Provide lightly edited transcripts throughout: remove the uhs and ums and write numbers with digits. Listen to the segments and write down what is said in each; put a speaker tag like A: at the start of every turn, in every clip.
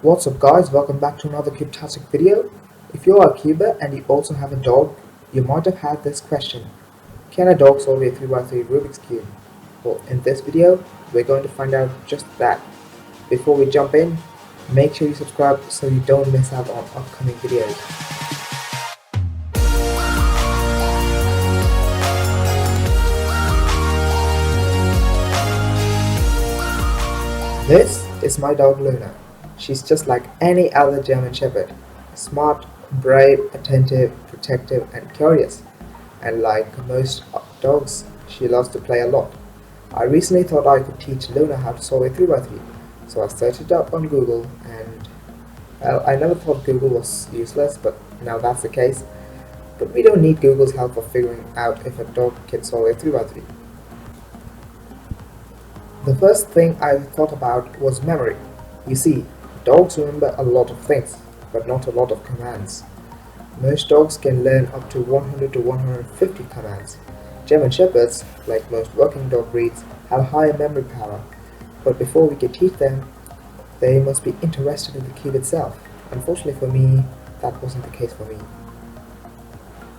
A: What's up guys, welcome back to another cube-tastic video. If you are a cuber and you also have a dog, you might have had this question. Can a dog solve a 3x3 Rubik's Cube? Well, in this video, we're going to find out just that. Before we jump in, make sure you subscribe so you don't miss out on upcoming videos. This is my dog Luna. She's just like any other German Shepherd. Smart, brave, attentive, protective and curious. And like most dogs, she loves to play a lot. I recently thought I could teach Luna how to solve a 3x3. So I searched it up on Google and well, I never thought Google was useless, but now that's the case. But we don't need Google's help for figuring out if a dog can solve a 3x3. The first thing I thought about was memory. You see, dogs remember a lot of things, but not a lot of commands. Most dogs can learn up to 100 to 150 commands. German Shepherds, like most working dog breeds, have higher memory power, but before we can teach them, they must be interested in the cube itself. Unfortunately for me, that wasn't the case for me.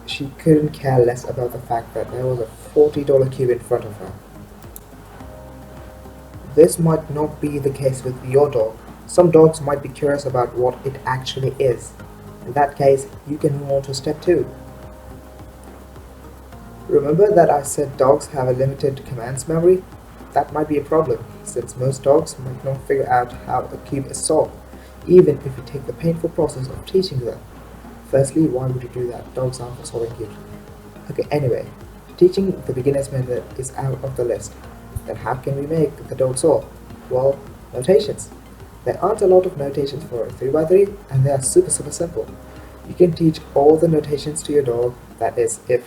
A: She couldn't care less about the fact that there was a $40 cube in front of her. This might not be the case with your dog. Some dogs might be curious about what it actually is. In that case, you can move on to step 2. Remember that I said dogs have a limited commands memory? That might be a problem, since most dogs might not figure out how a cube is solved, even if you take the painful process of teaching them. Firstly, why would you do that? Dogs aren't for solving cubes. Okay, anyway, teaching the beginner's method is out of the list. Then how can we make the dog solve? Well, notations. There aren't a lot of notations for a 3x3 and they are super simple. You can teach all the notations to your dog, that is if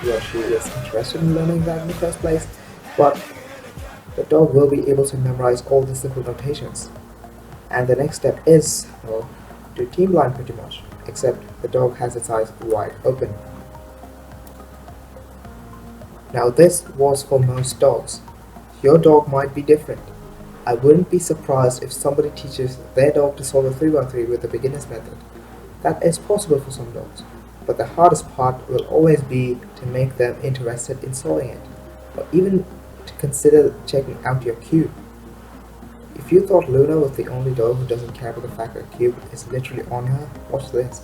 A: he or she is interested in learning that in the first place, but the dog will be able to memorize all the simple notations. And the next step is, well, do team blind pretty much, except the dog has its eyes wide open. Now this was for most dogs. Your dog might be different. I wouldn't be surprised if somebody teaches their dog to solve a 3x3 with the beginner's method. That is possible for some dogs, but the hardest part will always be to make them interested in solving it, or even to consider checking out your cube. If you thought Luna was the only dog who doesn't care about the fact that a cube is literally on her, watch this.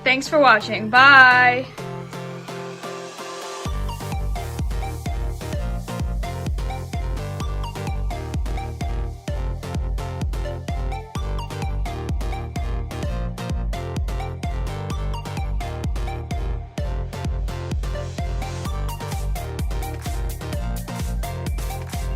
B: Thanks for watching. Bye!